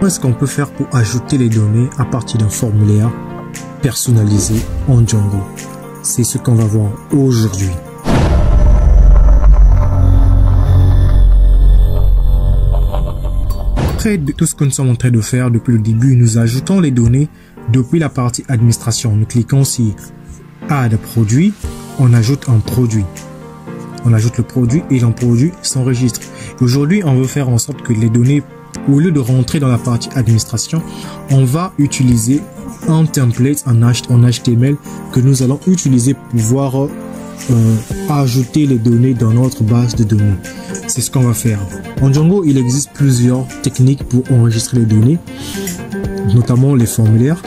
comment est-ce qu'on peut faire pour ajouter les données à partir d'un formulaire personnalisé en Django? C'est ce qu'on va voir aujourd'hui. Après tout ce que nous sommes en train de faire depuis le début, nous ajoutons les données depuis la partie administration. Nous cliquons sur Add produit, on ajoute un produit. On ajoute le produit et dans produit s'enregistre. Aujourd'hui, on veut faire en sorte que les données, au lieu de rentrer dans la partie administration, on va utiliser un template en HTML que nous allons utiliser pour pouvoir ajouter les données dans notre base de données. C'est ce qu'on va faire. En Django, il existe plusieurs techniques pour enregistrer les données, notamment les formulaires.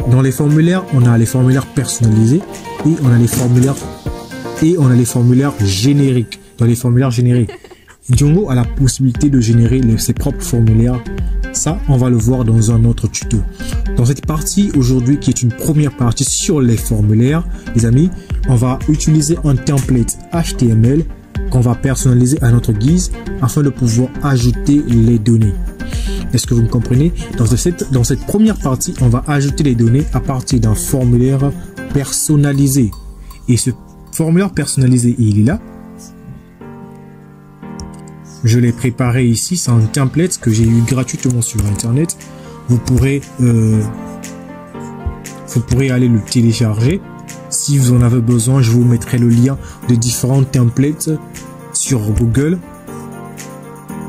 Dans les formulaires, on a les formulaires personnalisés et on a les formulaires génériques. Dans les formulaires génériques, Django a la possibilité de générer ses propres formulaires. Ça, on va le voir dans un autre tuto. Dans cette partie aujourd'hui, qui est une première partie sur les formulaires, les amis, on va utiliser un template HTML qu'on va personnaliser à notre guise afin de pouvoir ajouter les données. Est-ce que vous me comprenez? Dans cette première partie, on va ajouter les données à partir d'un formulaire personnalisé. Et ce formulaire personnalisé, il est là. Je l'ai préparé ici. C'est un template que j'ai eu gratuitement sur Internet. Vous pourrez aller le télécharger. Si vous en avez besoin, je vous mettrai le lien de différents templates sur Google.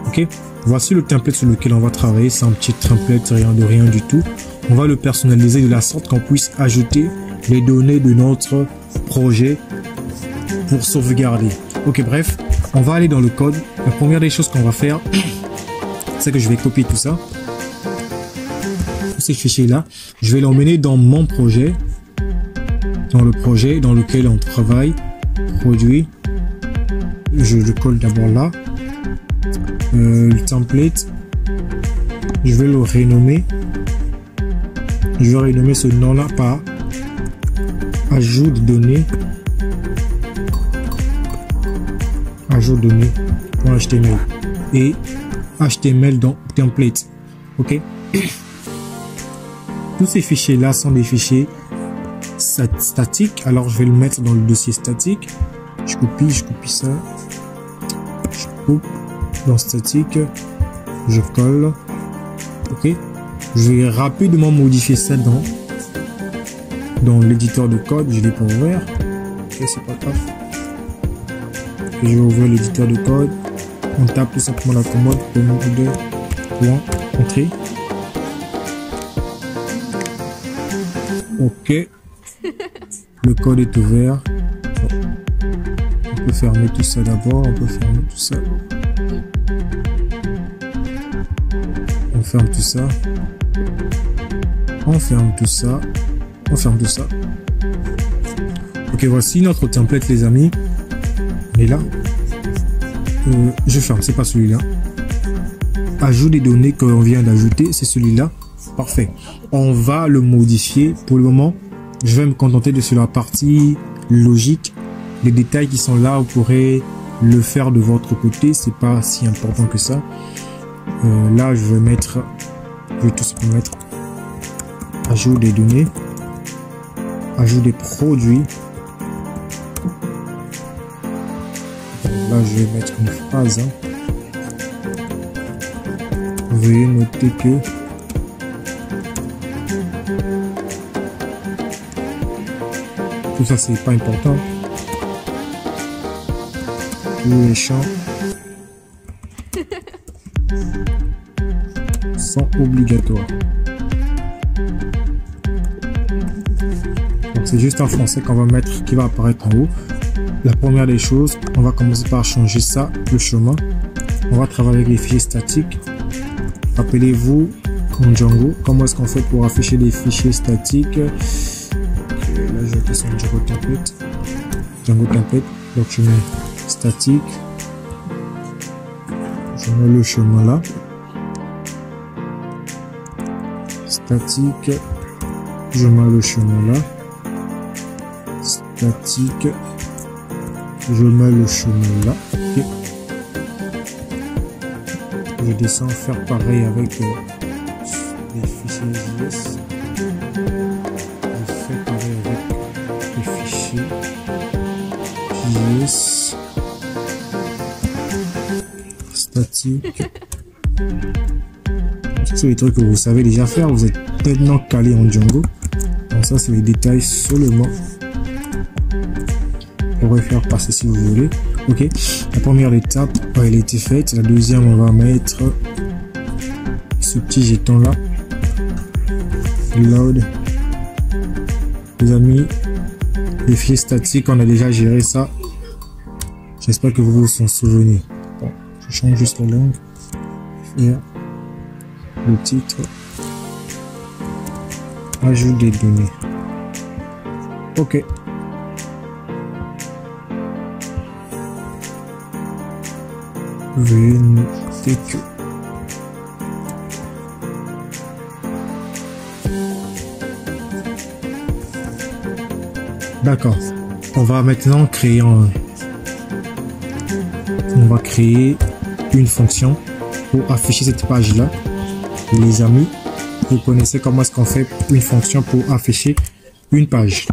Ok, voici le template sur lequel on va travailler. C'est un petit template, rien du tout. On va le personnaliser de la sorte qu'on puisse ajouter les données de notre projet pour sauvegarder. Ok, bref, on va aller dans le code. La première des choses qu'on va faire, c'est que je vais copier tout ça. Tous ces fichiers là, je vais l'emmener dans mon projet. Dans le projet dans lequel on travaille, produit, je le colle d'abord là, le template, je vais le renommer, je vais renommer ce nom là par ajout de données, .html et HTML dans template. Ok, tous ces fichiers là sont des fichiers statique. Alors je vais le mettre dans le dossier statique. Je copie ça, je coupe dans statique, je colle. Ok, je vais rapidement modifier ça dans l'éditeur de code. Je l'ai pas ouvert. Ok, c'est pas grave. Et je vais ouvrir l'éditeur de code. On tape tout simplement la commande entrée. Ok, le code est ouvert. On peut fermer tout ça d'abord. On ferme tout ça. On ferme tout ça. Ok, voici notre template, les amis. Et là, je ferme. C'est pas celui-là. Ajout des données qu'on vient d'ajouter, c'est celui-là. Parfait. On va le modifier. Pour le moment, je vais me contenter de sur la partie logique. Les détails qui sont là, vous pourrez le faire de votre côté. C'est pas si important que ça. Là, je vais tout simplement mettre ajout des données, ajout des produits. Là, je vais mettre une phrase. Veuillez noter que tout ça, c'est pas important. Tous les champs sont obligatoires. Donc c'est juste en français qu'on va mettre, qui va apparaître en haut. La première des choses, on va commencer par changer ça, le chemin. On va travailler avec les fichiers statiques. Rappelez-vous en Django, comment est-ce qu'on fait pour afficher des fichiers statiques. Là, je vais sur Django template. Donc je mets statique. Je mets le chemin là. Statique. Je mets le chemin là. Statique. Je mets le chemin là. Okay. Je descends, faire pareil avec les fichiers JS. Je fais pareil avec les fichiers JS statique. C'est les trucs que vous savez déjà faire. Vous êtes maintenant calé en Django. Donc ça, c'est les détails seulement. On pourrait faire passer si vous voulez. Ok, la première étape, elle a été faite. La deuxième, on va mettre ce petit jeton là. Load. Les amis, les fichiers statiques, on a déjà géré ça. J'espère que vous vous en souvenez. Bon, je change juste la langue. Faire le titre. Ajout des données. Ok. Veuillez noter que d'accord. On va maintenant créer on va créer une fonction pour afficher cette page là. Les amis, vous connaissez comment est-ce qu'on fait une fonction pour afficher une page.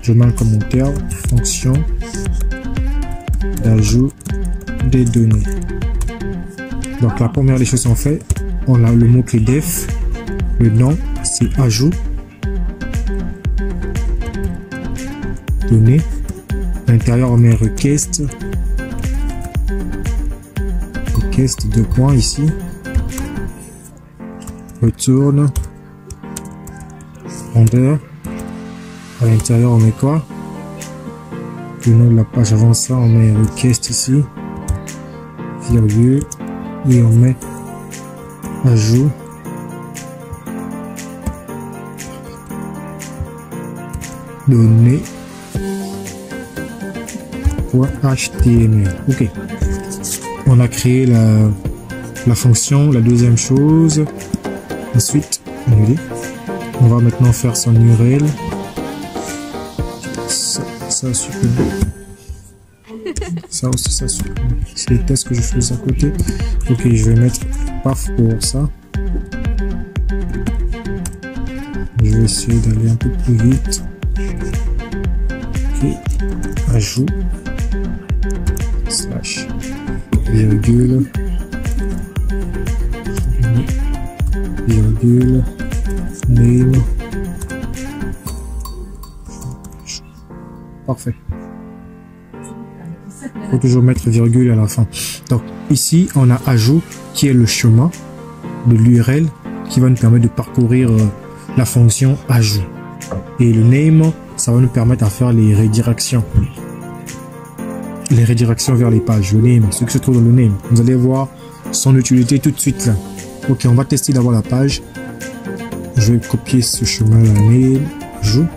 Je mets un commentaire, fonction d'ajout des données. Donc la première des choses qu'on fait, on a le mot-clé def, le nom c'est ajout, données, à l'intérieur on met request, deux points ici, retourne, render, à l'intérieur on met quoi? Le nom de la page. Avant ça on met request ici, virgule, et on met ajout données .html. Ok, on a créé la fonction. La deuxième chose, ensuite on va maintenant faire son URL. Ça supprime. Ça aussi, ça supprime. C'est les tests que je faisais à côté. Ok, je vais mettre paf pour ça. Je vais essayer d'aller un peu plus vite. Ok, ajout slash virgule name. Parfait. Il faut toujours mettre virgule à la fin. Donc ici on a ajout qui est le chemin de l'URL qui va nous permettre de parcourir la fonction ajout, et le name ça va nous permettre à faire les redirections vers les pages. Le name, ce qui se trouve dans le name, vous allez voir son utilité tout de suite là. Ok, on va tester d'abord la page. Je vais copier ce chemin là, name, ajout.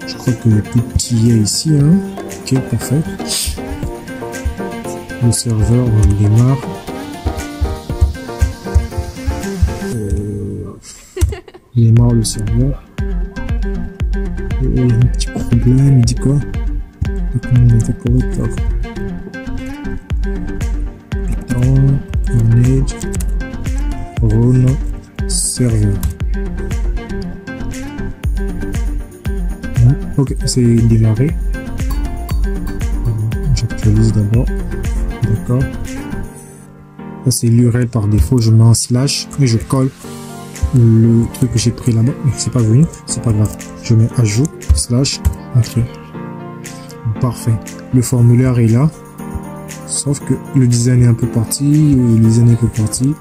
Je crois que tout y est ici, hein. Ok, parfait. Le serveur, on démarre. Il démarre le serveur. Il y a un petit problème, il dit quoi? Python, manage, run, serveur. Ok, c'est démarré. J'actualise d'abord. D'accord. Ça c'est l'URL par défaut. Je mets un slash et je colle le truc que j'ai pris là-bas. C'est pas venu, c'est pas grave. Je mets ajout slash entrée. Parfait. Le formulaire est là. Sauf que le design est un peu parti. Le design est un peu parti.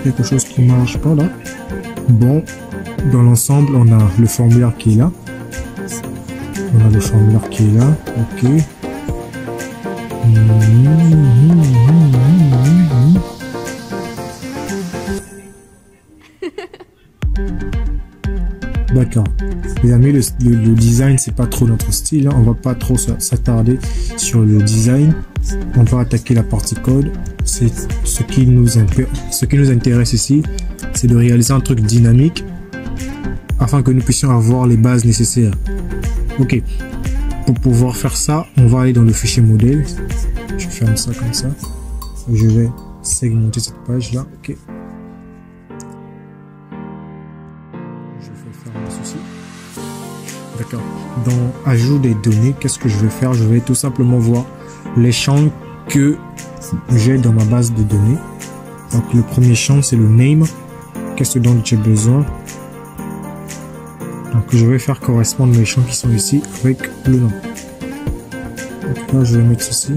Quelque chose qui marche pas là. Bon, dans l'ensemble, on a le formulaire qui est là. On a le formulaire qui est là. Ok. D'accord. Les amis, le design, c'est pas trop notre style. Hein. On va pas trop s'attarder sur le design. On va attaquer la partie code. C'est ce qui nous intéresse ici, c'est de réaliser un truc dynamique afin que nous puissions avoir les bases nécessaires. Ok. Pour pouvoir faire ça, on va aller dans le fichier modèle. Je ferme ça comme ça. Je vais segmenter cette page là. Ok. Je vais faire ceci. D'accord. Dans ajout des données, qu'est-ce que je vais faire? Je vais tout simplement voir les champs que j'ai dans ma base de données. Donc le premier champ c'est le name. Qu'est-ce dont j'ai besoin? Donc je vais faire correspondre les champs qui sont ici avec le nom. Donc là je vais mettre ceci.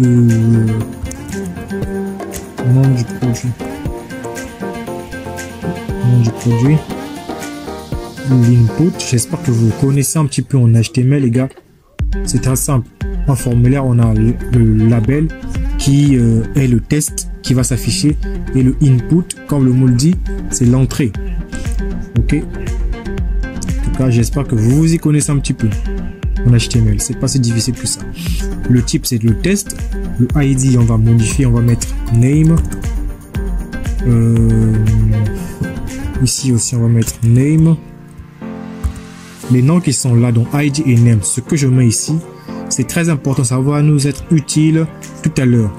Le nom du produit. Nom du produit. L'input. J'espère que vous connaissez un petit peu en HTML les gars. C'est très simple. En formulaire on a le label qui est le test qui va s'afficher et le input comme le mot le dit c'est l'entrée. Ok. En tout cas j'espère que vous vous y connaissez un petit peu en HTML. C'est pas si difficile que ça. Le type c'est le test. Le ID on va modifier, on va mettre name. Ici aussi on va mettre name. Les noms qui sont là, donc ID et name, ce que je mets ici, c'est très important, ça va nous être utile tout à l'heure.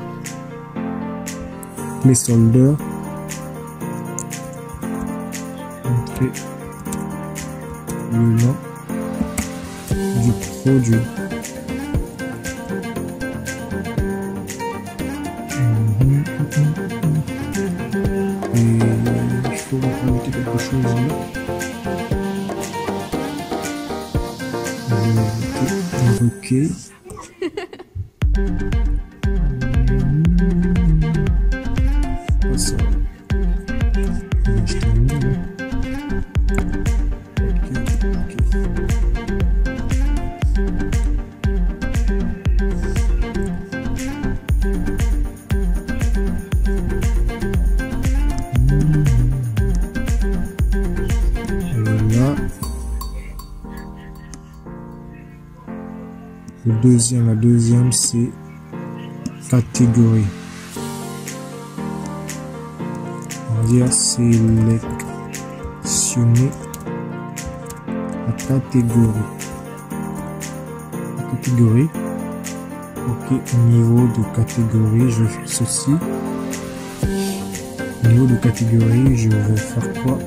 Placeholder. Entrer le nom du produit. Et il faut rajouter quelque chose là. Ok. Ça. La deuxième c'est catégorie. On va dire sélectionner la catégorie. Ok, niveau de catégorie, je vais faire ceci. Niveau de catégorie, je vais faire quoi?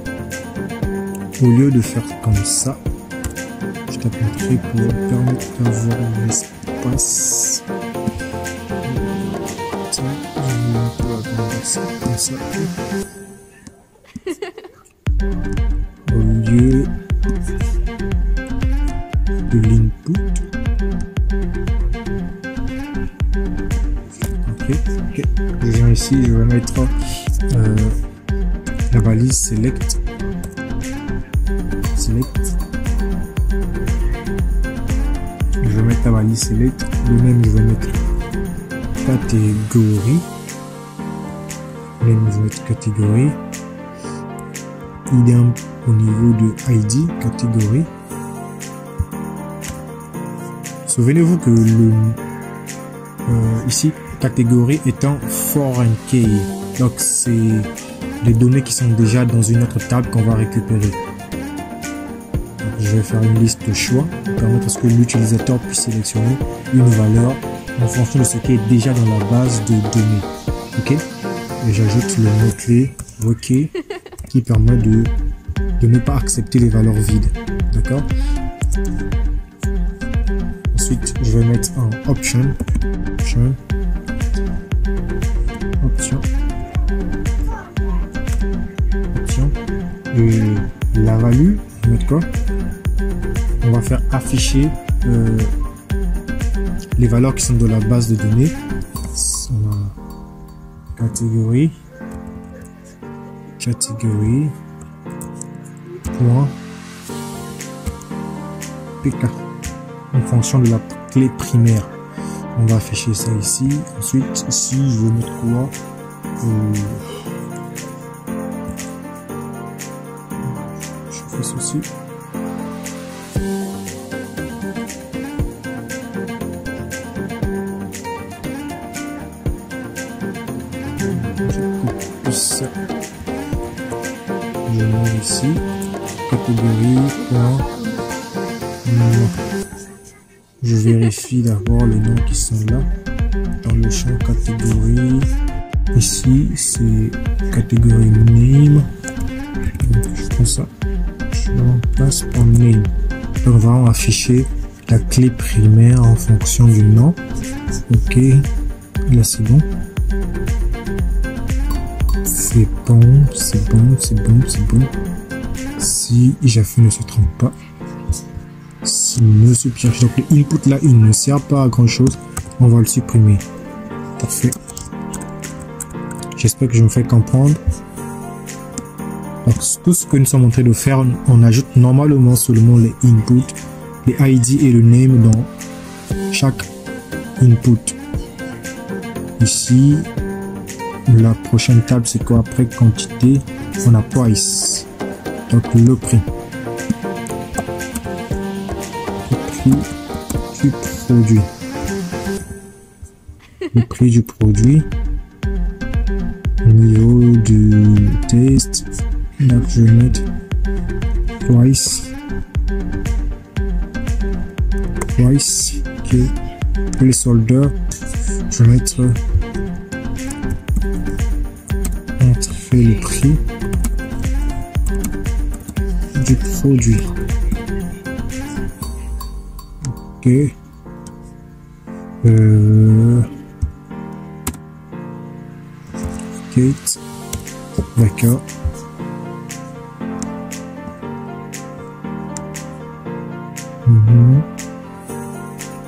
Au lieu de faire comme ça, je tape un trait pour permettre d'avoir un espace. Ça, je vais un peu agrandir ça comme ça. Au lieu de l'input. Ok. Je viens ici, je vais mettre la balise select. Je vais mettre la balise select. De même, je vais mettre catégorie. Même, je vais mettre catégorie. Idem au niveau de ID, catégorie. Souvenez-vous que ici, catégorie étant foreign key. Donc, c'est des données qui sont déjà dans une autre table qu'on va récupérer. Je vais faire une liste de choix pour permettre à ce que l'utilisateur puisse sélectionner une valeur en fonction de ce qui est déjà dans la base de données. Ok. Et j'ajoute le mot-clé requis qui permet de ne pas accepter les valeurs vides. D'accord. Ensuite, je vais mettre un option. Et la value, je vais mettre quoi? On va faire afficher les valeurs qui sont dans la base de données. On a catégorie, point pk en fonction de la clé primaire. On va afficher ça ici. Ensuite, ici, je vais mettre quoi? Je fais ceci. Ça. Je mets ici catégorie point. Je vérifie d'abord les noms qui sont là. dans le champ catégorie. Ici, c'est catégorie name. Donc, je prends ça. Je remplace par name. Donc, on va afficher la clé primaire en fonction du nom. Ok. Là, c'est bon. C'est bon, c'est bon, c'est bon, c'est bon. Si Jaffe ne se trompe pas. Si Monsieur Pierre, donc le input là, il ne sert pas à grand chose. On va le supprimer. Parfait. J'espère que je me fais comprendre. Donc, tout ce que nous sommes en train de faire, on ajoute normalement seulement les inputs, les ID et le name dans chaque input. Ici, la prochaine table, c'est quoi? Après quantité, on a price. Donc, le prix. Le prix du produit. Le prix du produit. Niveau du test. Donc, je vais mettre price. Price. Ok. Pour les soldats, je vais mettre entrer le prix du produit. Ok. Kate. D'accord.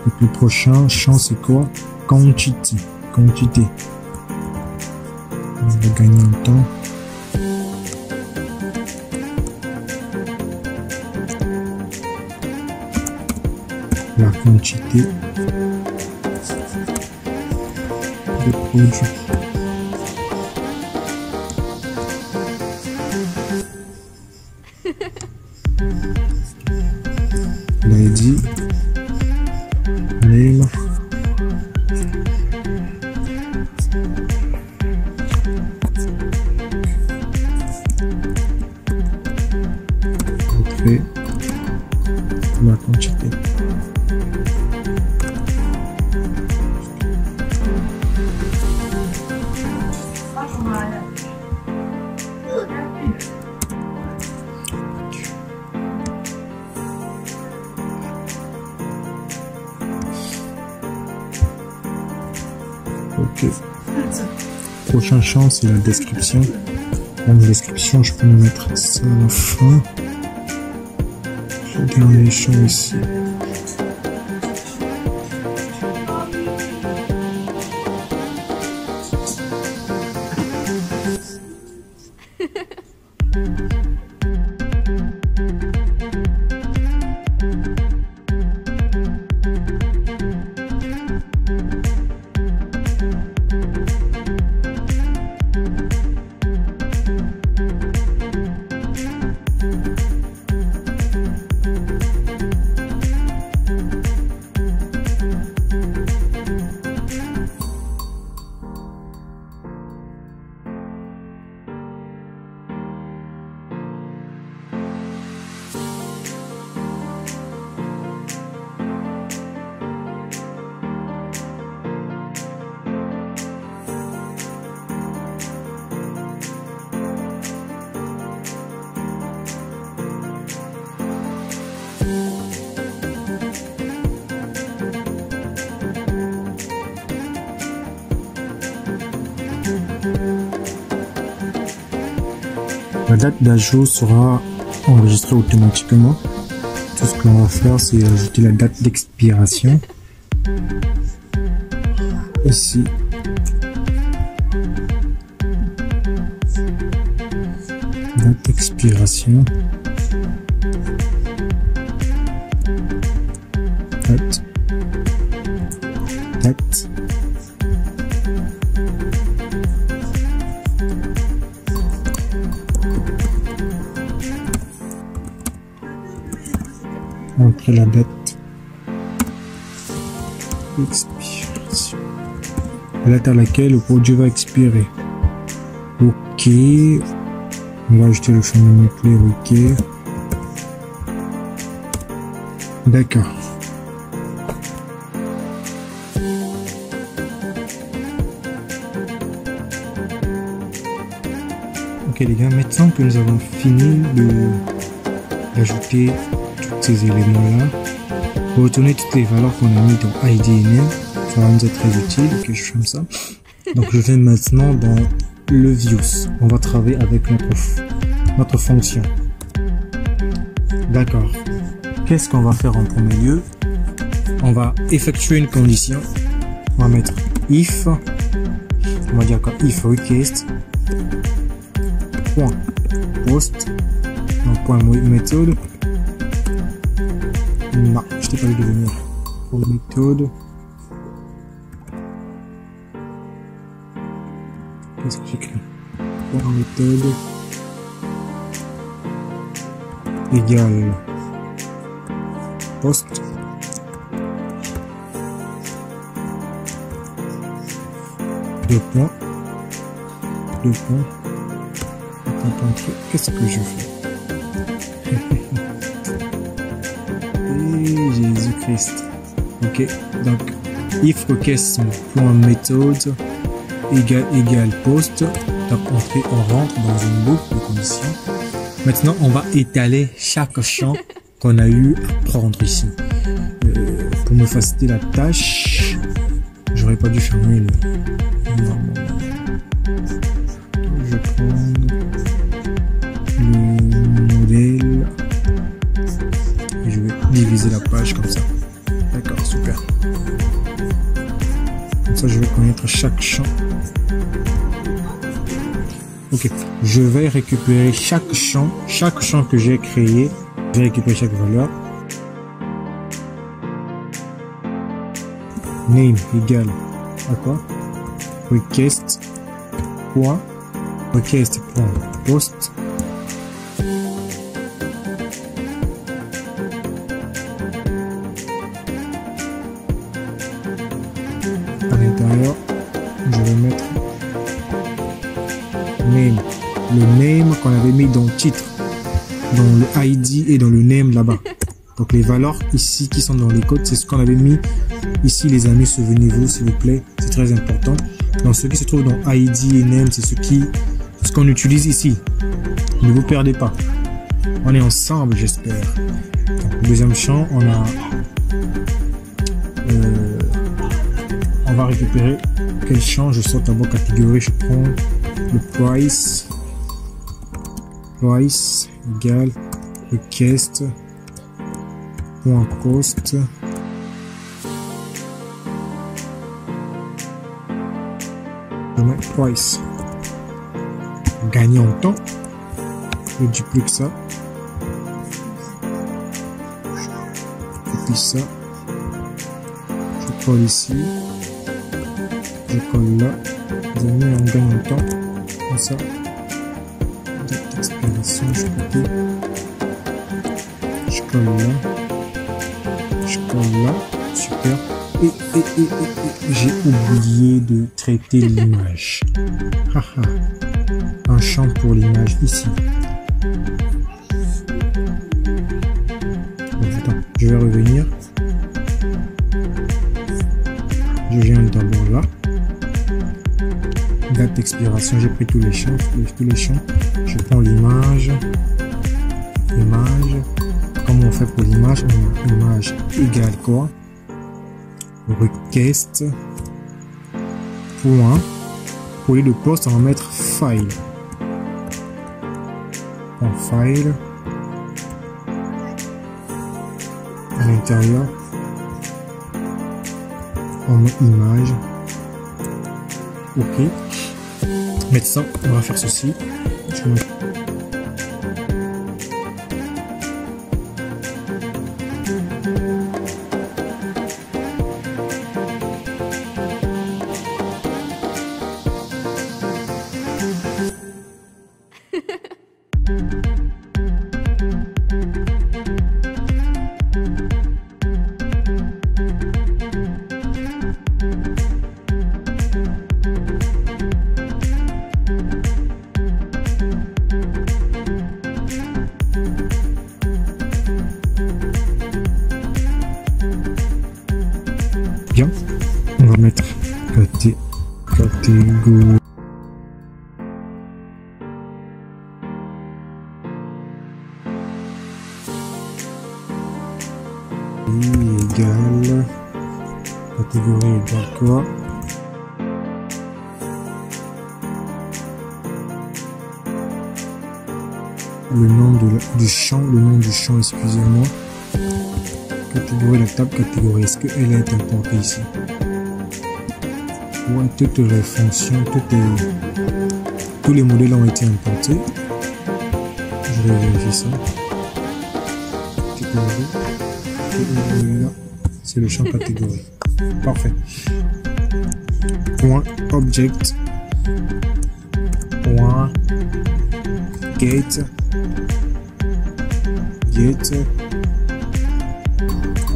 Donc le prochain champ c'est quoi? Quantity. Quantité. On va gagner un temps. La quantité de produits. L'ID, name, entrée, la quantité. Ok. Prochain champ, c'est la description. Dans la description, je peux mettre ça à la fin. Le dernier champ ici. La date d'ajout sera enregistrée automatiquement. Tout ce qu'on va faire, c'est ajouter la date d'expiration. Ici. Date d'expiration. Date. Date. Entre la date d'expiration, la date à laquelle le produit va expirer. Ok, on va ajouter le champ nucléaire. Ok, d'accord. Ok les gars, maintenant que nous avons fini d'ajouter tous ces éléments là, retourner toutes les valeurs qu'on a mis dans ID et name, ça va nous être très utile. Ok, je ferme ça. Donc je vais maintenant dans le views. On va travailler avec notre fonction. D'accord. Qu'est-ce qu'on va faire en premier lieu? On va effectuer une condition. On va mettre if. On va dire quoi? If request point post. Donc point méthode. Non, je t'ai pas dit de venir. Pour méthode. Qu'est-ce que j'écris? Point méthode égale post. Deux points. Qu'est-ce que je fais? Et Jésus-Christ. Ok, donc if request point méthode égale post. Donc on rentre dans une boucle de conditions. Maintenant on va étaler chaque champ qu'on a eu à prendre ici. Pour me faciliter la tâche, j'aurais pas dû fermer le... Non. Je vais prendre le modèle et je vais diviser la page comme ça. D'accord, super. Comme ça, je vais connaître chaque champ. Ok, je vais récupérer chaque champ que j'ai créé. Je vais récupérer chaque valeur. Name égale à quoi? Request point post à l'intérieur je vais mettre name, le name qu'on avait mis dans le titre, dans le ID et dans le name là-bas. Donc les valeurs ici qui sont dans les codes, c'est ce qu'on avait mis ici les amis, souvenez-vous s'il vous plaît, c'est très important. Donc ce qui se trouve dans ID et name, c'est ce qu'on utilise ici. Ne vous perdez pas. On est ensemble, j'espère. Deuxième champ, on va récupérer quel champ? Je saute d'abord catégorie, je prends le price égale request point post je mets price. Gagner en temps, je duplique ça, copie ça, je colle ici, je colle là. Les amis, on gagne en temps comme ça. Date d'expiration, je copie, je colle là, super. Et j'ai oublié de traiter l'image. Un champ pour l'image ici. Donc, attends, je vais revenir. Je viens d'abord là. Date d'expiration, j'ai pris tous les champs. Je prends l'image. Comment on fait pour l'image? On a image égale quoi? Request point, pour lieu de poste on va mettre file, en file à l'intérieur on met image. Ok, maintenant on va faire ceci. Bien, on va mettre catégorie quoi? Le nom du champ, excusez-moi. Catégorie, la table catégorie, est-ce qu'elle est importée ici? Ouais, toutes les fonctions, tous les modèles ont été importés. Je vais vérifier ça. Catégorie, c'est le champ catégorie. Parfait. Point object. Point get.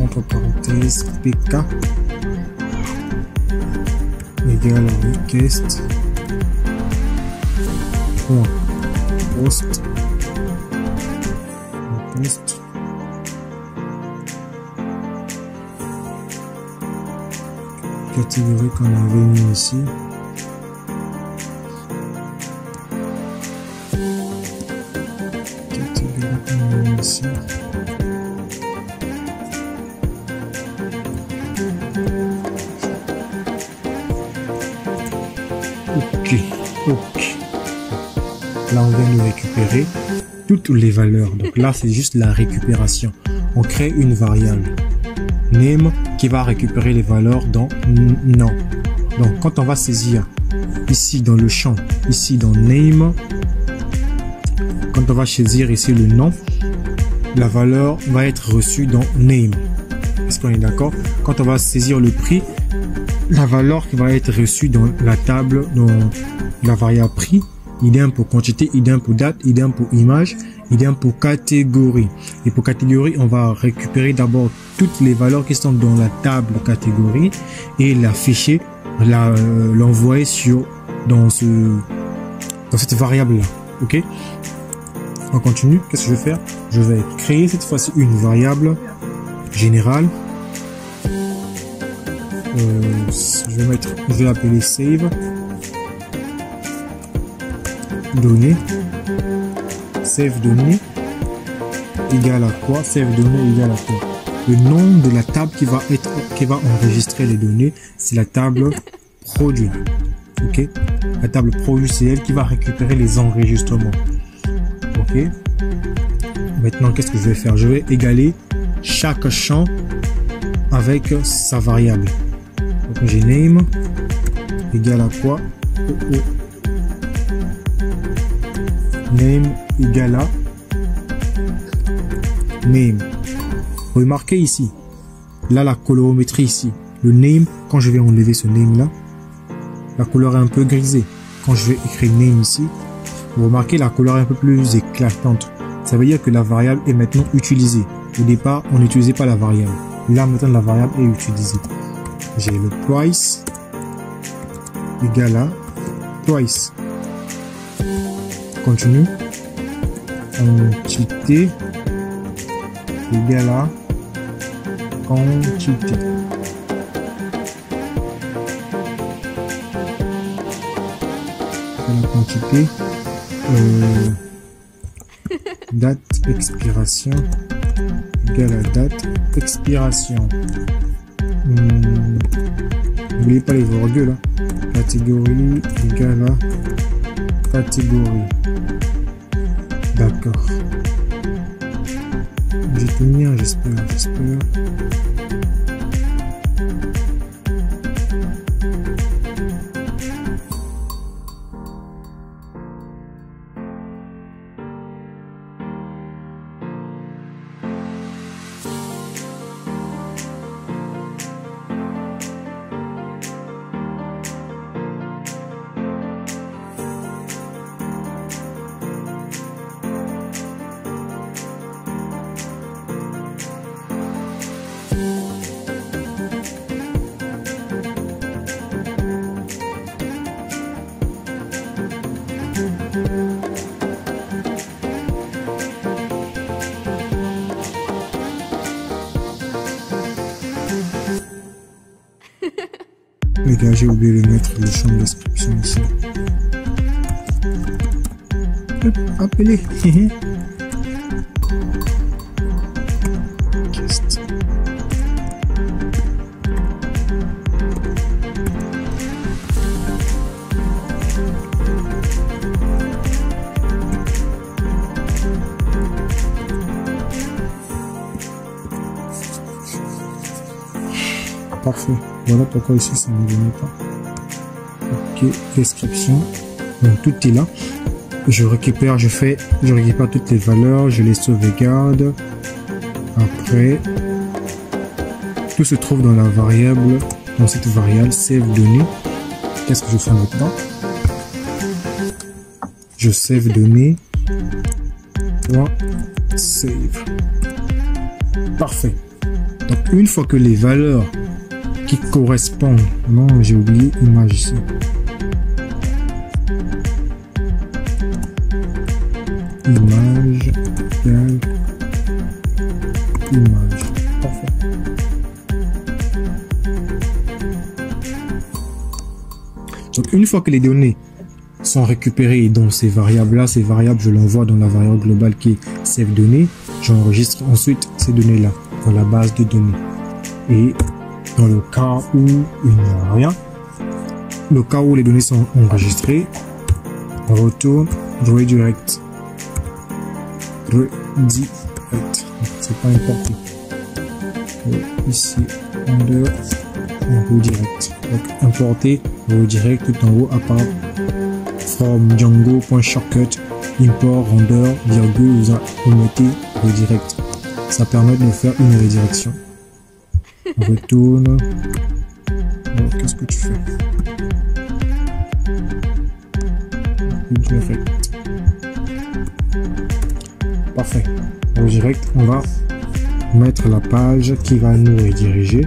Entre parenthèses pk égale request point post catégorie qu'on avait mis ici. Ok. Là, on vient de récupérer toutes les valeurs. Donc là, c'est juste la récupération. On crée une variable name qui va récupérer les valeurs dans nom. Donc, quand on va saisir ici dans le champ, ici dans name, quand on va saisir ici le nom, la valeur va être reçue dans name. Est-ce qu'on est d'accord? Quand on va saisir le prix, la valeur qui va être reçue dans la table, dans la variable prix, idem pour quantité, idem pour date, idem pour image, idem pour catégorie. Et pour catégorie, on va récupérer d'abord toutes les valeurs qui sont dans la table catégorie et l'afficher, l'envoyer dans cette variable là. Ok? On continue. Qu'est-ce que je vais faire? Je vais créer cette fois-ci une variable générale. Je vais l'appeler save données. Save données égale à quoi? Save données égale à quoi? Le nom de la table qui va enregistrer les données, c'est la table produit. Ok? La table produit, c'est elle qui va récupérer les enregistrements. Ok? Maintenant, qu'est-ce que je vais faire? Je vais égaler chaque champ avec sa variable. Donc j'ai name égale à quoi? Name égale à name. Remarquez ici, là la colorimétrie ici, le name, quand je vais enlever ce name là, la couleur est un peu grisée. Quand je vais écrire name ici, vous remarquez la couleur est un peu plus éclatante. Ça veut dire que la variable est maintenant utilisée. Au départ, on n'utilisait pas la variable. Là maintenant la variable est utilisée. J'ai le price égal à price. Continue. Quantité égale à quantité. La quantité. Date expiration égale à date expiration. N'oubliez pas les virgules. Catégorie égale à catégorie. D'accord. J'ai tout mis, j'espère. Les gars, j'ai oublié de mettre le champ de description ici. Hop, appelez. parfait. Voilà pourquoi ici ça ne venait pas. Ok, description. Donc tout est là. Je récupère toutes les valeurs, je les sauvegarde. Après, tout se trouve dans la variable, dans cette variable save données. Qu'est-ce que je fais maintenant? Je save données. Save. Parfait. Donc une fois que les valeurs qui correspondent, non, j'ai oublié image ici. Image, image. Parfait. Donc une fois que les données sont récupérées dans ces variables-là, ces variables, je l'envoie dans la variable globale qui est save données. J'enregistre ensuite ces données-là dans la base de données. Et dans le cas où il n'y a rien, le cas où les données sont enregistrées, on retourne redirect. C'est pas importé. Ici, under, redirect. Donc importer redirect tout en haut à part from Django.shortcut import render virgule vous mettez redirect. Ça permet de faire une redirection. On retourne. Qu'est-ce que tu fais? Redirect. Parfait. Redirect, on va mettre la page qui va nous rediriger.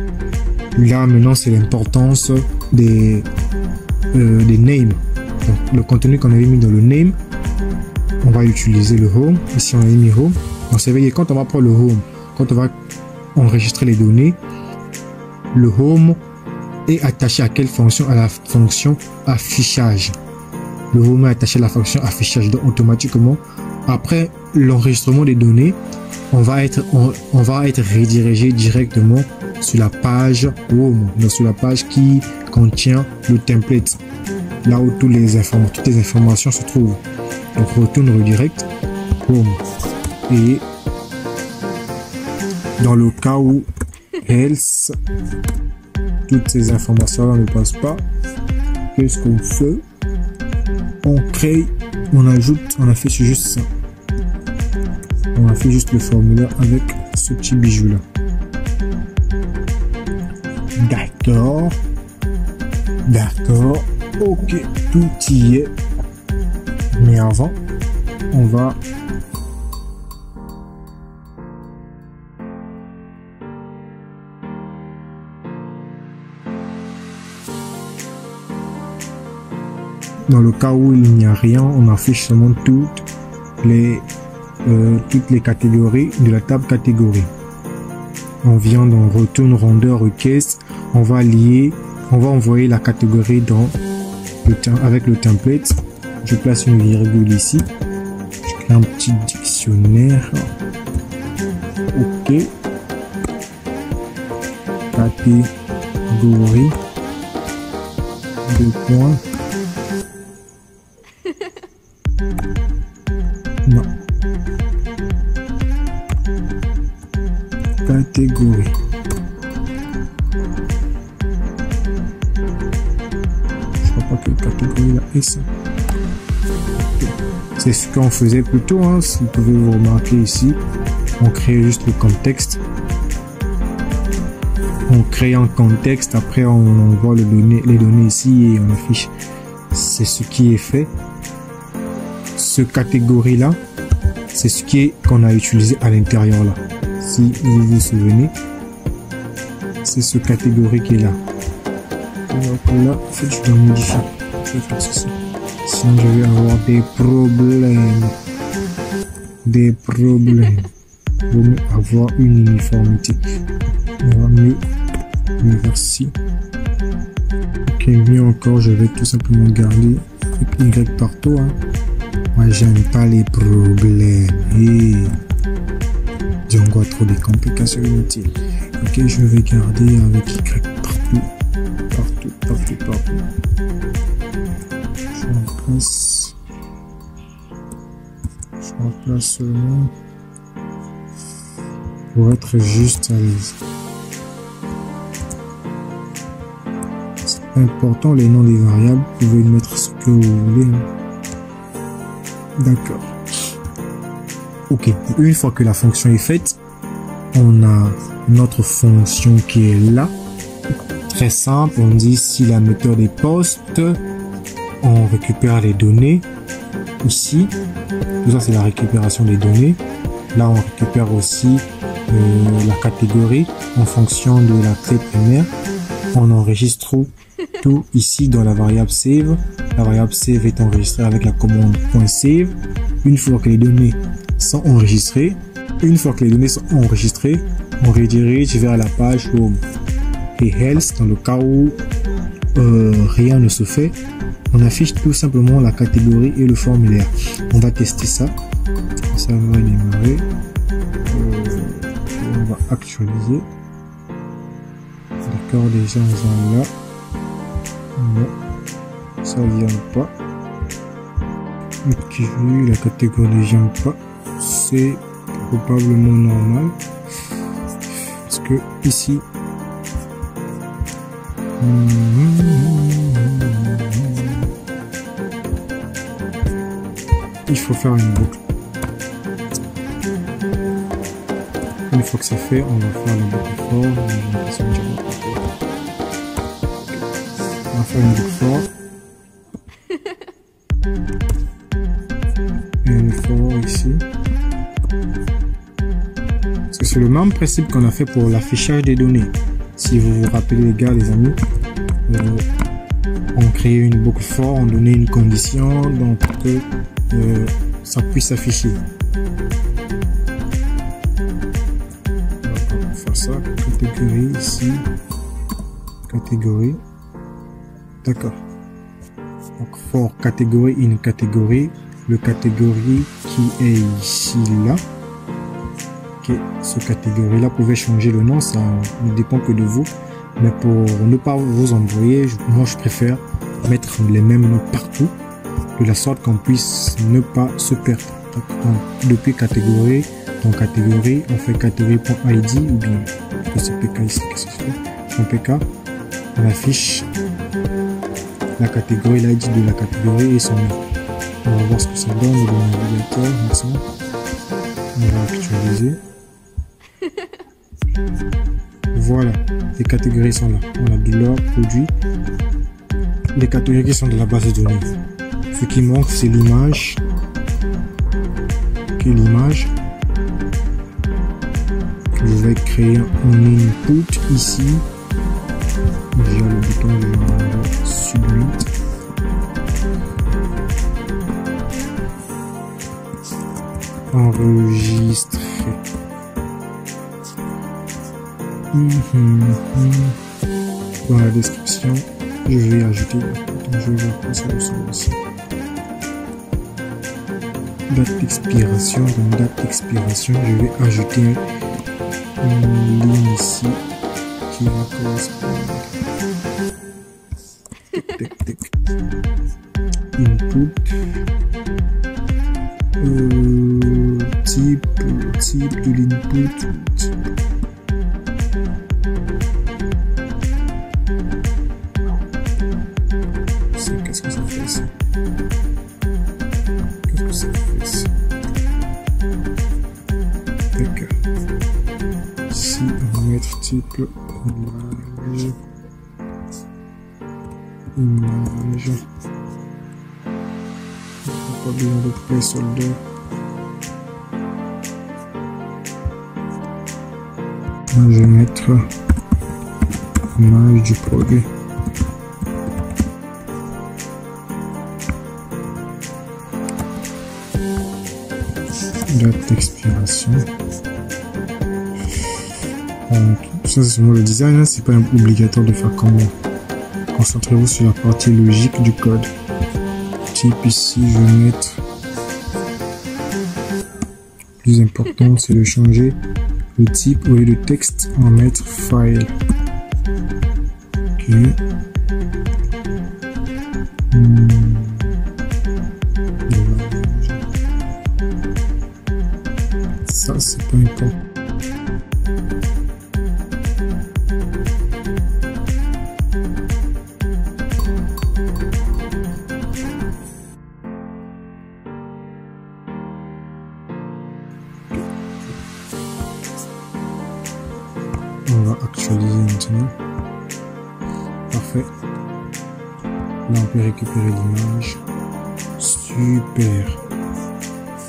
Là maintenant c'est l'importance des names. Donc, le contenu qu'on avait mis dans le name, on va utiliser le home. Ici on a mis home. Donc c'est vrai, quand on va prendre le home, quand on va enregistrer les données, le home est attaché à quelle fonction? À la fonction affichage. Le home est attaché à la fonction affichage. Donc automatiquement, après l'enregistrement des données, on va être redirigé directement sur la page home, donc sur la page qui contient le template, là où toutes les informations se trouvent. Donc retourne redirect home. Et dans le cas où else toutes ces informations là ne passent pas, qu'est-ce qu'on fait? On crée, on ajoute, on affiche juste ça. On affiche juste le formulaire avec ce petit bijou là. D'accord. D'accord. Ok, tout y est. Mais avant, on va dans le cas où il n'y a rien, on affiche seulement toutes les catégories de la table catégorie. On vient dans retourne render request, on va envoyer la catégorie dans avec le template. Je place une virgule ici, je crée un petit dictionnaire. Ok, catégorie, deux points. Non. Catégorie. Je crois pas que catégorie là est ça. C'est ce qu'on faisait plus tôt, hein. Si vous pouvez vous remarquer ici, on crée juste le contexte. On crée un contexte, après on envoie les données ici et on affiche. C'est ce qui est fait. Ce catégorie là, c'est ce qu'on a utilisé à l'intérieur là. Si vous vous souvenez, c'est ce catégorie qui est là. Donc là, en fait, je dois modifier. Je vais faire ceci. Sinon, je vais avoir des problèmes. Des problèmes. Vaut mieux avoir une uniformité. On va mieux vers ci. Ok, mieux encore, je vais tout simplement garder avec Y partout. Hein. Moi, j'aime pas les problèmes. Hey. Django a trop de complications inutiles. Ok, je vais garder avec Y partout. Partout. Je remplace seulement pour être juste à l'aise. important les noms des variables. Vous pouvez mettre ce que vous voulez. D'accord. Ok. Une fois que la fonction est faite, on a notre fonction qui est là. Très simple. On dit si la méthode est post, on récupère les données aussi. Tout ça, c'est la récupération des données. Là, on récupère aussi la catégorie en fonction de la clé primaire. On enregistre tout ici dans la variable save. La variable save est enregistrée avec la commande .save. Une fois que les données sont enregistrées, on redirige vers la page home et else. Dans le cas où rien ne se fait, on affiche tout simplement la catégorie et le formulaire. On va tester ça. Ça va démarrer. On va actualiser. D'accord, déjà on est là. Non, ça vient pas. Ok, la catégorie ne vient pas. C'est probablement normal. Parce que ici, il faut faire une boucle. Une fois que c'est fait, on va faire la boucle for. On va faire une boucle for. Et une for ici. Parce que c'est le même principe qu'on a fait pour l'affichage des données. Si vous vous rappelez les gars, les amis, on crée une boucle for, on donnait une condition donc que ça puisse s'afficher. On va faire ça, catégorie ici, catégorie, d'accord. Donc for catégorie une catégorie, le catégorie qui est ici là. Okay. Ce catégorie là pouvait changer le nom, ça ne dépend que de vous, mais pour ne pas vous embrouiller, moi je préfère mettre les mêmes noms partout, de la sorte qu'on puisse ne pas se perdre. Donc, depuis catégorie, dans catégorie, on fait catégorie.id ou bien c'est PK ici, qu'est-ce que c'est? En PK, on affiche la catégorie, l'ID de la catégorie et son nom. On va voir ce que ça donne dans le navigateur. Maintenant, on va actualiser. Voilà, les catégories sont là. On a de l'or, produit. Les catégories sont de la base de données. Ce qui manque, c'est l'image. Ok, l'image. Je vais créer un input ici. Via le bouton de submit. Enregistrer. Dans la description, je vais ajouter, je vais voir quoi ça ressemble ici. Date d'expiration, dans date d'expiration, je vais ajouter une ligne ici qui va correspondre. Input. Type de l'input. Qu'est-ce que ça fait ici? Qu'est-ce que ça fait ici? D'accord. Ici, on va mettre type image. Pas besoin de placeholder. Je vais mettre image du produit. Date d'expiration. Ça c'est moi le design, hein, c'est pas obligatoire de faire comme moi. Concentrez-vous sur la partie logique du code. Type ici, je vais mettre. Le plus important, c'est de changer le type au lieu de texte, on va mettre file. Ok. Ça, c'est pas important. peux récupérer l'image. Super.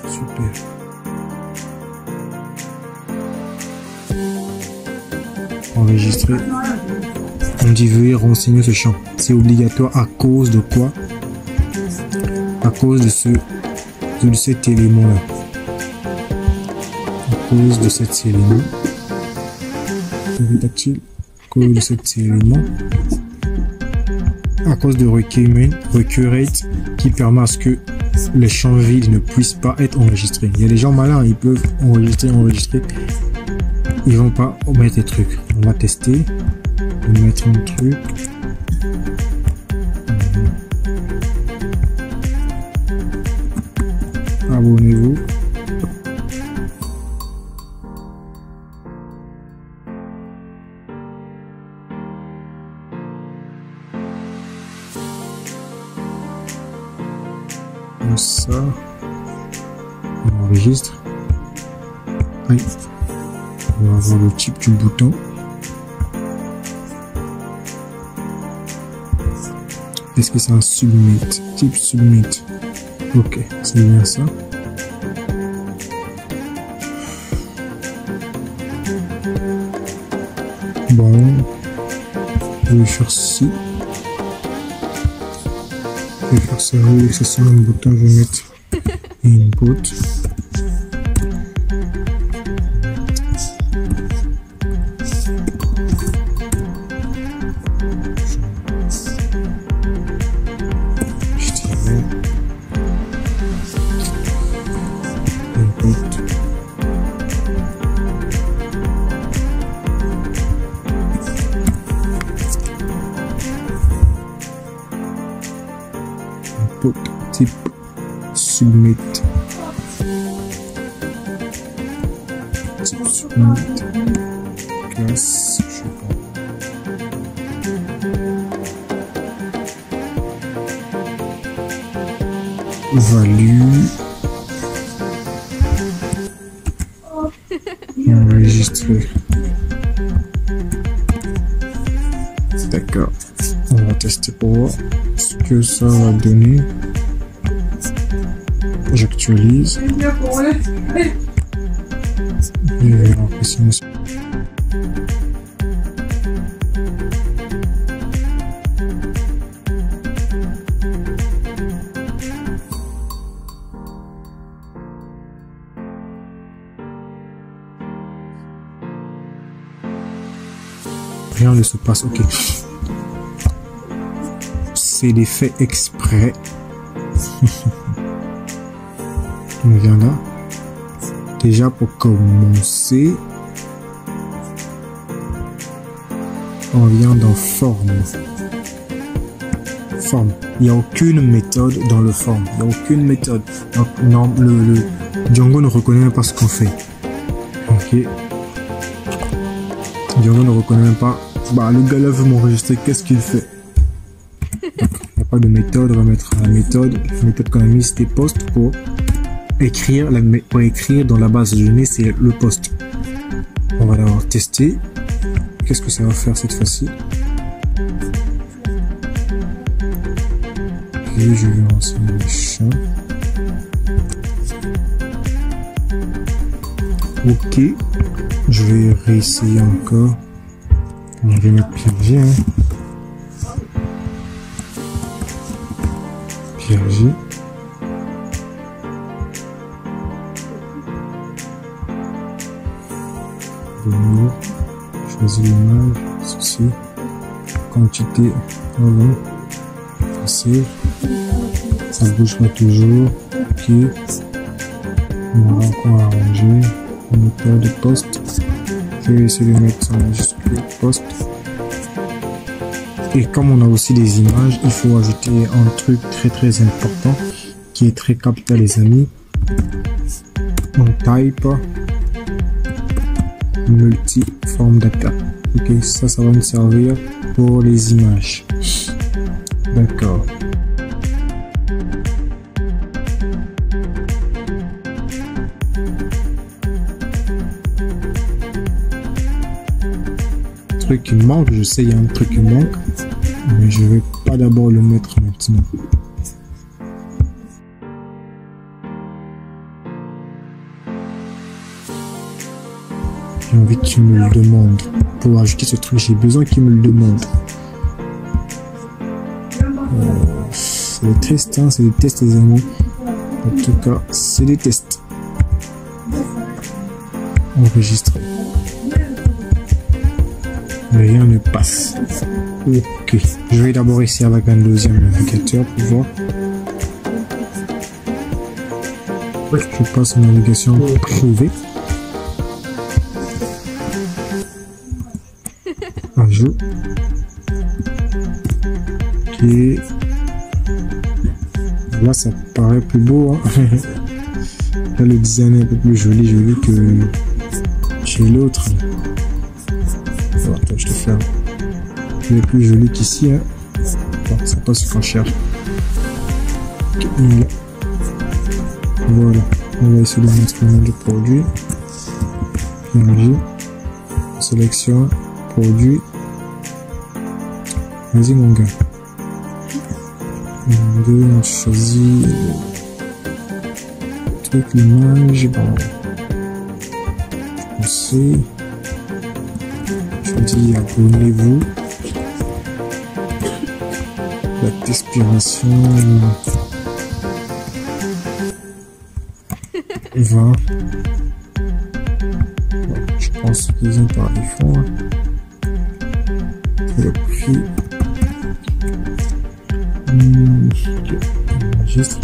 Super. Enregistrer. On dit veuillez renseigner ce champ. C'est obligatoire à cause de quoi? À cause de cet élément-là. À cause de cet élément. Tactile. À cause de cet élément. À cause de recurrent qui permet à ce que les champs vides ne puissent pas être enregistrés. Il y a des gens malins, ils peuvent enregistrer. Ils vont pas mettre des trucs. On va tester. On va mettre un truc. Abonnez-vous. Comme ça. On enregistre. Oui. On va avoir le type du bouton. Est-ce que c'est un submit? Type submit. Ok, c'est bien ça. Bon, je vais faire ci. Je vais faire ça, oui, c'est ça un bouton, je vais mettre input. Type submit. Type submit. Classe, je sais pas. Value. Enregistrer. D'accord. On va tester pour voir ce que ça va donner. J'actualise. Rien ne se passe, ok. C'est l'effet exprès. On vient là. Déjà pour commencer, on vient dans forme. Forme. Il n'y a aucune méthode dans le forme. Il n'y a aucune méthode. Donc non, le Django ne reconnaît même pas ce qu'on fait. Ok. Django ne reconnaît même pas. Bah le gars là veut m'enregistrer. Qu'est-ce qu'il fait? Il n'y a pas de méthode. On va mettre la méthode. La méthode qu'on a mise c'était post pour écrire dans la base de données, c'est le post. On va d'abord tester. Qu'est-ce que ça va faire cette fois-ci? Et je vais renseigner le champ. Ok. Je vais réessayer encore. On va mettre Pierre G. Pierre G. Choisis l'image, ceci, quantité, voilà, facile, ça bouge pas toujours, ok, on va encore arranger, méthode de poste, je vais essayer de mettre ça majuscule poste, et comme on a aussi des images, il faut ajouter un truc très important, qui est très capital les amis, on type, multiforme data. Ok, ça va nous servir pour les images. D'accord. Truc qui manque, je sais il y a un truc qui manque, mais je vais pas d'abord le mettre maintenant. maintenant. J'ai envie qu'il me le demande. Pour ajouter ce truc, j'ai besoin qu'il me le demande. C'est des tests, hein, c'est des tests, les amis. En tout cas, c'est des tests. Enregistrer. Rien ne passe. Ok. Je vais d'abord essayer avec un deuxième navigateur pour voir. Je passe en navigation privée. Un jeu. Ok. Là, ça paraît plus beau. Hein. Là, le design est un peu plus joli que chez l'autre. Attends, je te fais un. Il est plus joli qu'ici. Hein. Bon, c'est pas ce qu'on cherche. Okay, voilà. On va essayer de mettre le nom du produit. Sélection. Produit. Vas-y, mon gars. On choisit le truc, l'image. Bon. Je sais. Je dis abonnez-vous. La inspiration. 20. Bon, je pense qu'ils ont par défaut. Hein. Le prix. Enregistre.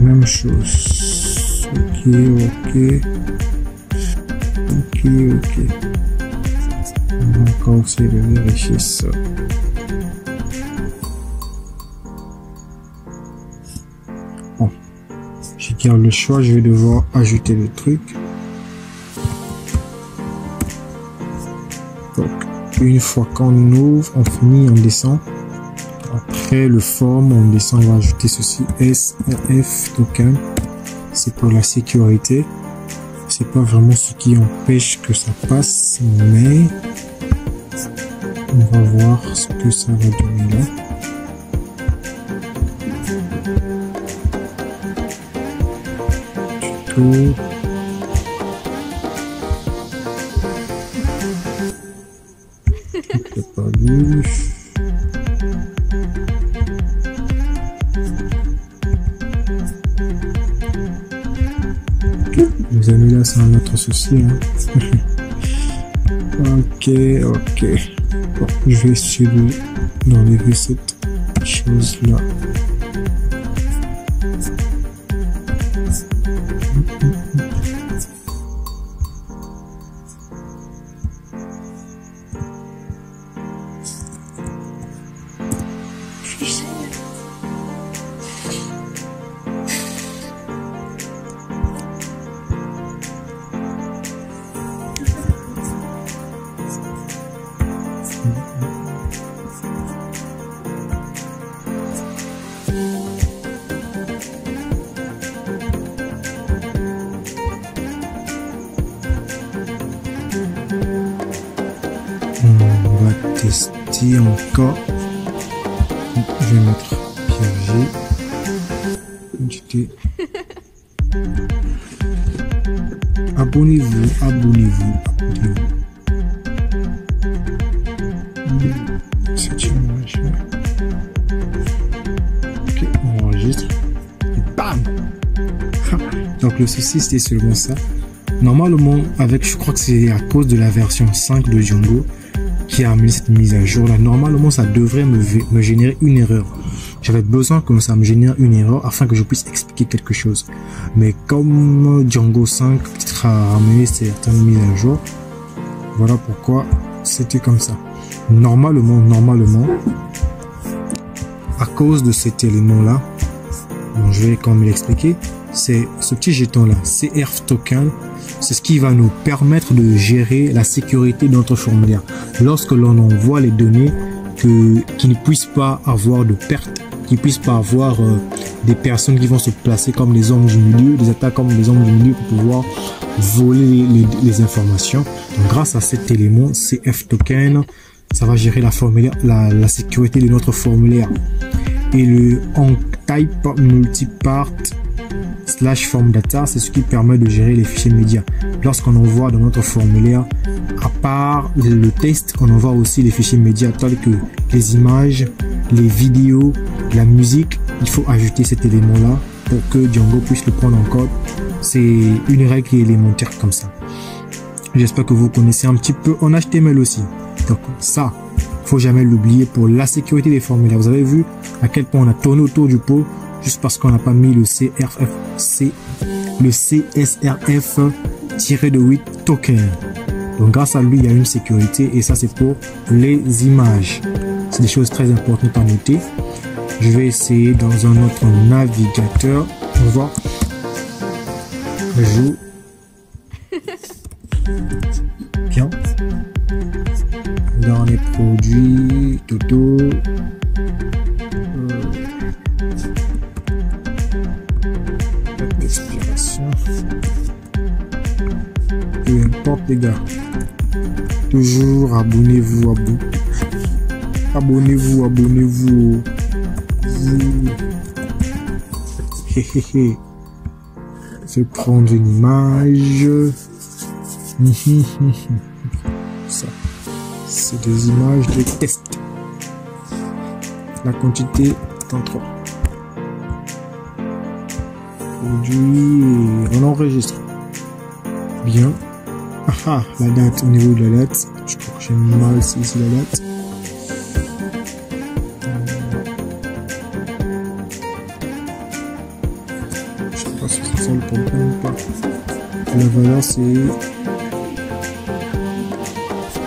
Même chose. Ok. On va encore essayer de vérifier ça. Bon. Je garde le choix, je vais devoir ajouter le truc. Donc, une fois qu'on ouvre, on finit, on descend. Après le form, on descend, on va ajouter ceci, SRF token. C'est pour la sécurité. C'est pas vraiment ce qui empêche que ça passe, mais on va voir ce que ça va donner là. Tuto. C'est pas lu. Les amis, là, c'est un autre souci. Hein. Ok. Bon, je vais essayer d'enlever cette chose-là. On va tester encore. Je vais mettre Pierre G. Abonnez-vous. C'est une image. Ok, on enregistre. Et bam! Donc le souci c'était seulement ça. Normalement, je crois que c'est à cause de la version 5 de Django qui a amené cette mise à jour là. Normalement, ça devrait me générer une erreur. J'avais besoin que ça me génère une erreur afin que je puisse expliquer quelque chose. Mais comme Django 5 peut-être a amené certaines mises à jour, voilà pourquoi c'était comme ça. Normalement, à cause de cet élément là, bon, je vais quand même l'expliquer. C'est ce petit jeton là, CRF token. C'est ce qui va nous permettre de gérer la sécurité de notre formulaire. Lorsque l'on envoie les données, qui ne puissent pas avoir de pertes, qui ne puissent pas avoir des personnes qui vont se placer comme les hommes du milieu, des attaques comme les hommes du milieu pour pouvoir voler les informations. Donc, grâce à cet élément, CF token, ça va gérer la sécurité de notre formulaire. Et le OnType multipart / form data, c'est ce qui permet de gérer les fichiers médias. Lorsqu'on envoie dans notre formulaire, à part le texte, on envoie aussi les fichiers médias tels que les images, les vidéos, la musique. Il faut ajouter cet élément-là pour que Django puisse le prendre en compte. C'est une règle qui est élémentaire comme ça. J'espère que vous connaissez un petit peu en HTML aussi. Donc ça, faut jamais l'oublier pour la sécurité des formulaires. Vous avez vu à quel point on a tourné autour du pot juste parce qu'on n'a pas mis le CSRF-8 token. Donc grâce à lui, il y a une sécurité et ça c'est pour les images. C'est des choses très importantes à noter. Je vais essayer dans un autre navigateur. On va voir. Joue. Bien. Dans les produits, Toto. Expiration. Peu importe les gars. Toujours abonnez-vous. Abonnez-vous. Je vais prendre une image. Ça, c'est des images de test. La quantité 33. Produit, on enregistre. Bien. Ah, la date, au niveau de la date. Je crois que j'ai mal ici la date. Je sais pas si c'est ça le problème ou pas. La valeur c'est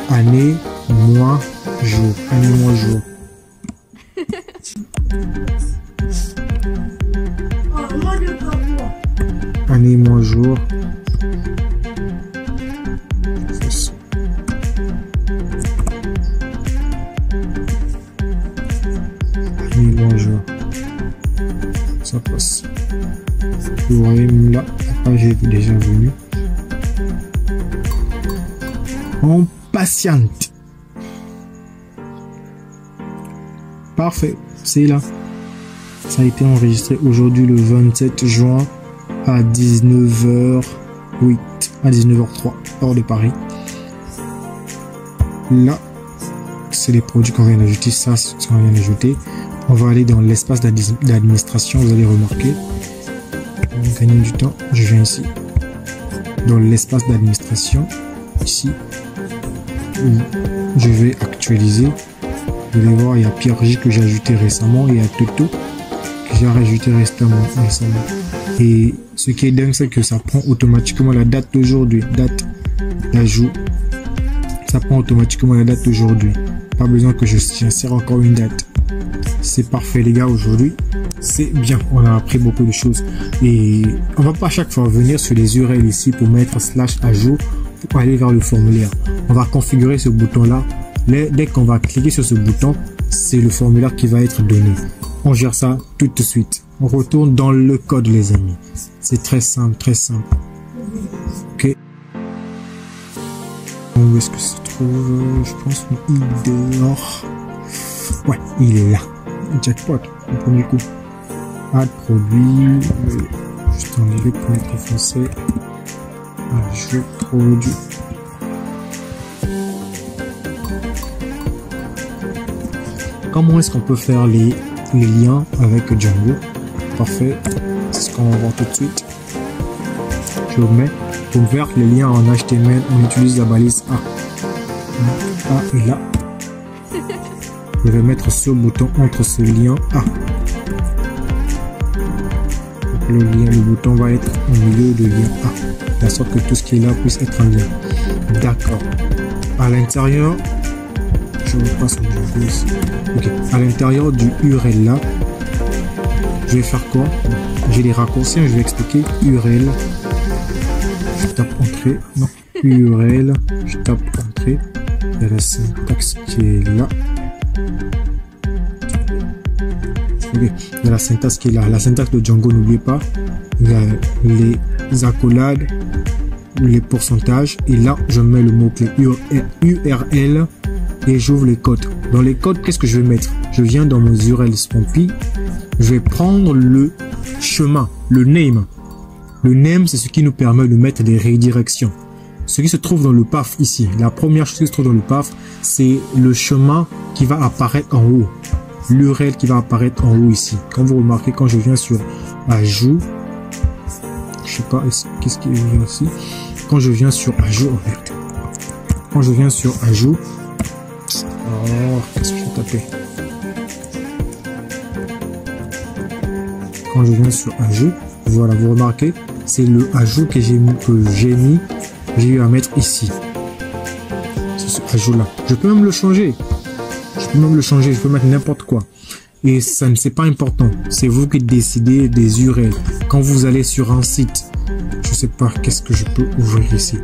année, mois, jour. Année, mois, jour. Année, mois, jour. Année, mois, jour. Ça passe. Vous voyez là, la page est déjà venue. On patiente. Parfait, c'est là. Ça a été enregistré aujourd'hui le 27 juin à 19h08, à 19h03, hors de Paris. Là, c'est les produits qu'on vient d'ajouter. Ça, c'est ce qu'on vient d'ajouter. On va aller dans l'espace d'administration. Vous allez remarquer. On va gagner du temps. Je viens ici. Dans l'espace d'administration. Ici. Je vais actualiser. Vous allez voir, il y a Pierre J que j'ai ajouté récemment. Et il y a Toto que j'ai rajouté récemment. Et ce qui est dingue, c'est que ça prend automatiquement la date d'aujourd'hui. Date d'ajout. Ça prend automatiquement la date d'aujourd'hui. Pas besoin que j'insère encore une date. C'est parfait les gars, aujourd'hui. C'est bien. On a appris beaucoup de choses. Et on va pas à chaque fois venir sur les URL ici pour mettre /ajout pour aller vers le formulaire. On va configurer ce bouton-là. Dès qu'on va cliquer sur ce bouton, c'est le formulaire qui va être donné. On gère ça tout de suite. On retourne dans le code les amis. C'est très simple, très simple. Ok. Où est-ce que se trouve? Je pense qu'il dehors. Ouais, il est là. Jackpot, le premier coup. Add produit. Juste enlever pour mettre français. Jeu produit. Comment est-ce qu'on peut faire les liens avec Django? Parfait. C'est ce qu'on va voir tout de suite. Je mets. Pour faire les liens en HTML, on utilise la balise A. A est là. Je vais mettre ce bouton entre ce lien A. Donc le bouton va être au milieu de lien A. De sorte que tout ce qui est là puisse être en lien. D'accord. À l'intérieur, je repasse au ici. Ok. À l'intérieur du URL là, je vais faire quoi? J'ai les raccourcis, je vais expliquer URL. Je tape entrée. Non. URL. Je tape entrée. Il y a la syntaxe qui est là. Ok, il y a la syntaxe qui est là. La syntaxe de Django, n'oubliez pas. Il y a les accolades, les pourcentages. Et là, je mets le mot-clé URL et j'ouvre les codes. Dans les codes, qu'est-ce que je vais mettre? Je viens dans mes URL Swampy. Je vais prendre le chemin, le name. Le name, c'est ce qui nous permet de mettre des redirections. Ce qui se trouve dans le path ici, la première chose qui se trouve dans le path, c'est le chemin qui va apparaître en haut. L'URL qui va apparaître en haut ici. Quand vous remarquez, quand je viens sur ajout, je sais pas, qu'est-ce qui est ici? Quand je viens sur ajout, oh merde. Quand je viens sur ajout, oh, qu'est-ce que j'ai tapé? Quand je viens sur ajout, voilà, vous remarquez, c'est le ajout que j'ai eu à mettre ici. C'est ce ajout là. Je peux même le changer. Je peux mettre n'importe quoi. Et ça ne c'est pas important. C'est vous qui décidez des URL. Quand vous allez sur un site, je sais pas, qu'est-ce que je peux ouvrir ici?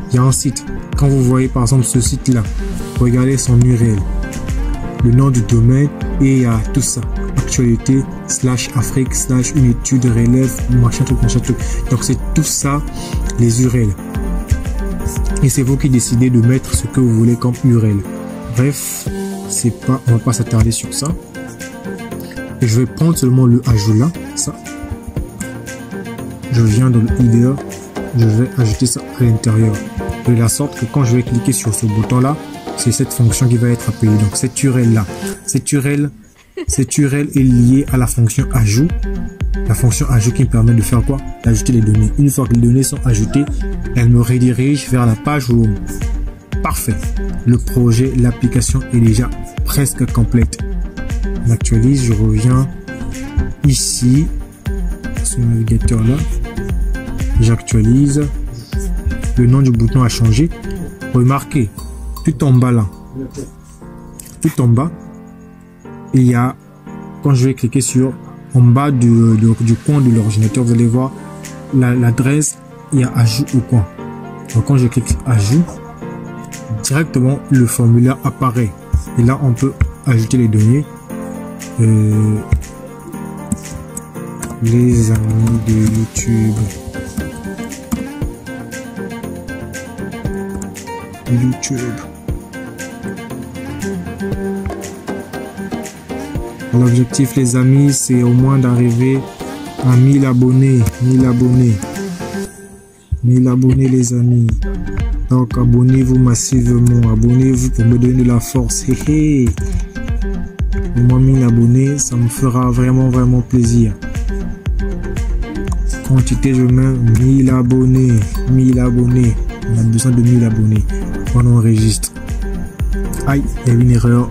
Il y a un site. Quand vous voyez par exemple ce site là, regardez son URL, le nom du domaine et il y a tout ça. Actualité, /Afrique, une étude relève, machin truc. Donc c'est tout ça, les URL. Et c'est vous qui décidez de mettre ce que vous voulez comme URL. Bref, on va pas s'attarder sur ça. Et je vais prendre seulement le ajout là, ça. Je viens dans le IDE, je vais ajouter ça à l'intérieur. De la sorte que quand je vais cliquer sur ce bouton là, c'est cette fonction qui va être appelée. Donc cette URL là, cette URL est liée à la fonction ajout. La fonction ajout qui me permet de faire quoi? D'ajouter les données. Une fois que les données sont ajoutées, elle me redirige vers la page home. Parfait. Le projet, l'application est déjà presque complète. On actualise, je reviens ici, ce navigateur là. J'actualise. Le nom du bouton a changé. Remarquez, tout en bas là, tout en bas, il y a, quand je vais cliquer sur en bas du coin de l'ordinateur, vous allez voir l'adresse, il y a ajout au coin. Donc quand je clique ajout, directement le formulaire apparaît. Et là on peut ajouter les données. Les amis de YouTube. L'objectif les amis, c'est au moins d'arriver à 1000 abonnés. 1000 abonnés les amis. Donc abonnez-vous massivement, abonnez-vous pour me donner de la force. Au moins 1000 abonnés, ça me fera vraiment plaisir. Quantité, je mets 1000 abonnés. 1000 abonnés. On a besoin de 1000 abonnés. On enregistre. Aïe, il y a une erreur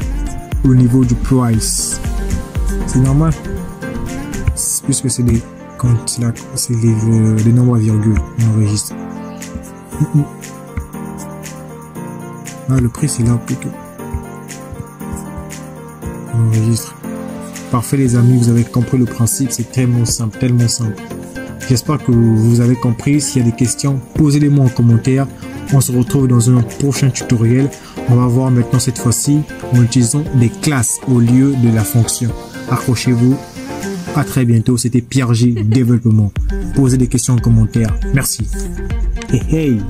au niveau du price. C'est normal. Puisque c'est des comptes là, c'est des nombres à virgule. On enregistre. Ah, le prix c'est là plutôt. On enregistre. Parfait les amis, vous avez compris le principe, c'est tellement simple, J'espère que vous avez compris. S'il y a des questions, posez-les-moi en commentaire. On se retrouve dans un prochain tutoriel. On va voir maintenant cette fois-ci en utilisant des classes au lieu de la fonction. Accrochez-vous. À très bientôt. C'était Pierre J Développement. Posez des questions en commentaire. Merci. Hey.